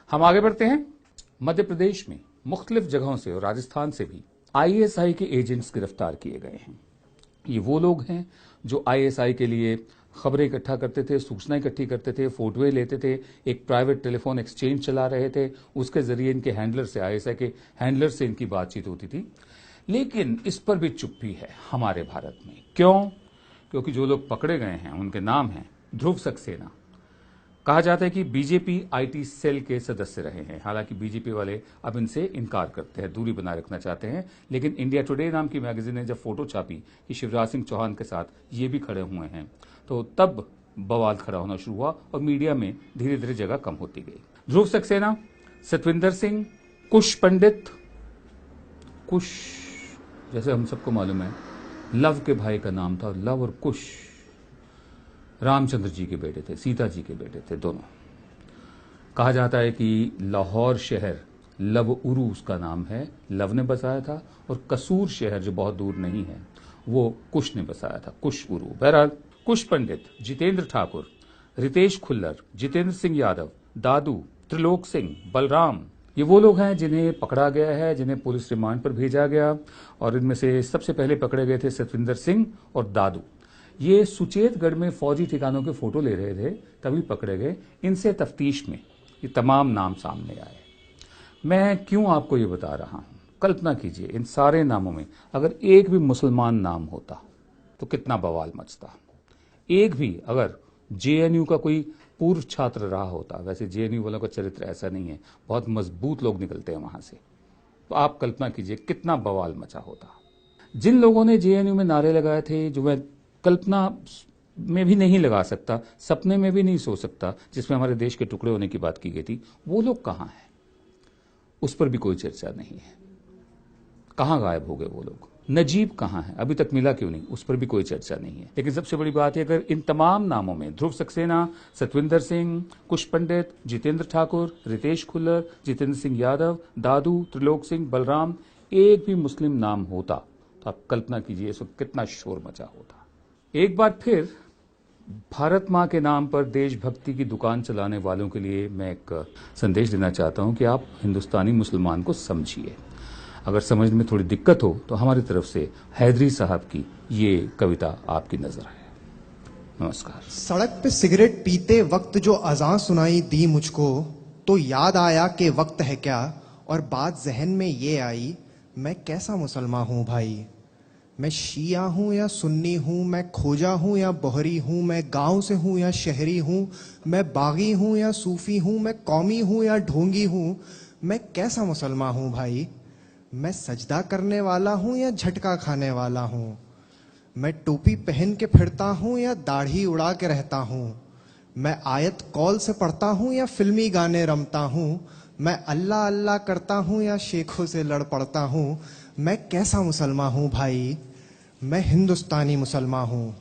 हम आगे बढ़ते हैं। मध्य प्रदेश में मुख्तलिफ जगहों से और राजस्थान से भी आईएसआई के एजेंट्स गिरफ्तार किए गए हैं। ये वो लोग हैं जो आईएसआई के लिए खबरें इकट्ठा करते थे, सूचना इकट्ठी करते थे, फोटोएं लेते थे, एक प्राइवेट टेलीफोन एक्सचेंज चला रहे थे, उसके जरिए इनके हैंडलर से, आईएसआई के हैंडलर से इनकी बातचीत होती थी। लेकिन इस पर भी चुप्पी है हमारे भारत में। क्यों? क्योंकि जो लोग पकड़े गए हैं उनके नाम हैं ध्रुव सक्सेना। कहा जाता है कि बीजेपी आईटी सेल के सदस्य रहे हैं। हालांकि बीजेपी वाले अब इनसे इनकार करते हैं, दूरी बनाए रखना चाहते हैं। लेकिन इंडिया टुडे नाम की मैगजीन ने जब फोटो छापी कि शिवराज सिंह चौहान के साथ ये भी खड़े हुए हैं, तो तब बवाल खड़ा होना शुरू हुआ और मीडिया में धीरे धीरे जगह कम होती गई। ध्रुव सक्सेना, सतविंदर सिंह, कुश पंडित, कुश जैसे हम सबको मालूम है लव के भाई का नाम था। लव और कुश रामचंद्र जी के बेटे थे, सीता जी के बेटे थे दोनों। कहा जाता है कि लाहौर शहर लव उरू उसका नाम है, लव ने बसाया था, और कसूर शहर जो बहुत दूर नहीं है वो कुश ने बसाया था, कुश उरू। बहरहाल कुश पंडित, जितेंद्र ठाकुर, रितेश खुल्लर, जितेंद्र सिंह यादव, दादू, त्रिलोक सिंह, बलराम, ये वो लोग हैं जिन्हें पकड़ा गया है, जिन्हें पुलिस रिमांड पर भेजा गया। और इनमें से सबसे पहले पकड़े गए थे सतविंदर सिंह और दादू। ये सुचेतगढ़ में फौजी ठिकानों के फोटो ले रहे थे, तभी पकड़े गए। इनसे तफ्तीश में ये तमाम नाम सामने आए। मैं क्यों आपको ये बता रहा हूं? कल्पना कीजिए इन सारे नामों में अगर एक भी मुसलमान नाम होता तो कितना बवाल मचता। एक भी अगर जेएनयू का कोई पूर्व छात्र रहा होता, वैसे जेएनयू वालों का चरित्र ऐसा नहीं है, बहुत मजबूत लोग निकलते हैं वहां से, तो आप कल्पना कीजिए कितना बवाल मचा होता। जिन लोगों ने जेएनयू में नारे लगाए थे, जो मैं कल्पना में भी नहीं लगा सकता, सपने में भी नहीं सोच सकता, जिसमें हमारे देश के टुकड़े होने की बात की गई थी, वो लोग कहां हैं? उस पर भी कोई चर्चा नहीं है। कहां गायब हो गए वो लोग? नजीब कहां है? अभी तक मिला क्यों नहीं? उस पर भी कोई चर्चा नहीं है। लेकिन सबसे बड़ी बात है, अगर इन तमाम नामों में ध्रुव सक्सेना, सतविंदर सिंह, कुश पंडित, जितेंद्र ठाकुर, रितेश खुल्लर, जितेंद्र सिंह यादव, दादू, त्रिलोक सिंह, बलराम, एक भी मुस्लिम नाम होता तो आप कल्पना कीजिए इस वक्त कितना शोर मचा होता। एक बार फिर भारत मां के नाम पर देशभक्ति की दुकान चलाने वालों के लिए मैं एक संदेश देना चाहता हूं कि आप हिंदुस्तानी मुसलमान को समझिए। अगर समझने में थोड़ी दिक्कत हो तो हमारी तरफ से हैदरी साहब की ये कविता आपकी नजर है। नमस्कार। सड़क पे सिगरेट पीते वक्त जो अज़ां सुनाई दी मुझको, तो याद आया कि वक्त है क्या, और बात जहन में ये आई, मैं कैसा मुसलमान हूँ भाई। मैं शिया हूँ या सुन्नी हूँ, मैं खोजा हूँ या बोहरी हूँ, मैं गांव से हूँ या शहरी हूँ, मैं बागी हूँ या सूफी हूँ, मैं कौमी हूँ या ढोंगी हूँ, मैं कैसा मुसलमान हूँ भाई। मैं सजदा करने वाला हूँ या झटका खाने वाला हूँ, मैं टोपी पहन के फिरता हूँ या दाढ़ी उड़ा के रहता हूँ, मैं आयत कौल से पढ़ता हूँ या फिल्मी गाने रमता हूँ, मैं अल्लाह अल्लाह करता हूँ या शेखों से लड़ पड़ता हूँ, मैं कैसा मुसलमान हूँ भाई। मैं हिंदुस्तानी मुसलमान हूँ।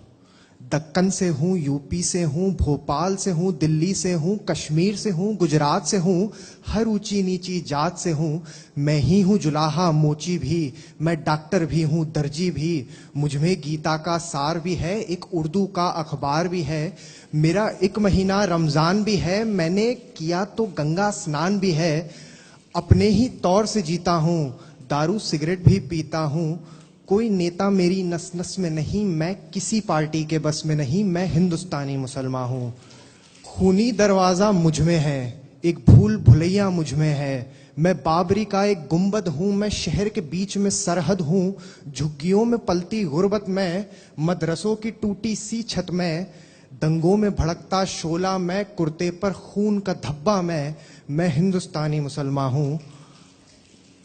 दक्कन से हूँ, यूपी से हूँ, भोपाल से हूँ, दिल्ली से हूँ, कश्मीर से हूँ, गुजरात से हूँ, हर ऊंची नीची जात से हूँ। मैं ही हूँ जुलाहा मोची भी, मैं डॉक्टर भी हूँ, दर्जी भी, मुझ में गीता का सार भी है, एक उर्दू का अखबार भी है, मेरा एक महीना रमजान भी है, मैंने किया तो गंगा स्नान भी है, अपने ही तौर से जीता हूँ, दारू सिगरेट भी पीता हूँ, कोई नेता मेरी नस नस में नहीं, मैं किसी पार्टी के बस में नहीं, मैं हिंदुस्तानी मुसलमान हूँ। खूनी दरवाजा मुझ में है, एक भूल भुलैया मुझ में है, मैं बाबरी का एक गुंबद हूँ, मैं शहर के बीच में सरहद हूँ, झुग्गियों में पलती गुर्बत में, मदरसों की टूटी सी छत में, दंगों में भड़कता शोला मैं, कुर्ते पर खून का धब्बा मैं हिंदुस्तानी मुसलमान हूँ।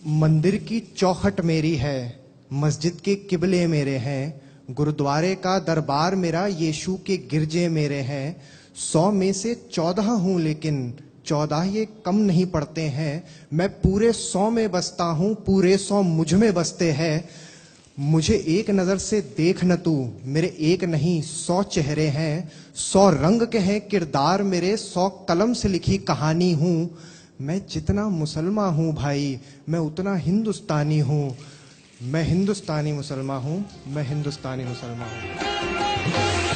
मंदिर की चौखट मेरी है, मस्जिद के किबले मेरे हैं, गुरुद्वारे का दरबार मेरा, यीशु के गिरजे मेरे हैं। 100 में से 14 हूँ, लेकिन 14 ये कम नहीं पड़ते हैं। मैं पूरे 100 में बसता हूँ, पूरे 100 मुझ में बसते हैं। मुझे एक नजर से देख न तू, मेरे एक नहीं 100 चेहरे हैं, 100 रंग के हैं किरदार मेरे, 100 कलम से लिखी कहानी हूँ। मैं जितना मुसलमान हूँ भाई, मैं उतना हिंदुस्तानी हूँ। मैं हिंदुस्तानी मुसलमान हूँ, मैं हिंदुस्तानी मुसलमान हूँ।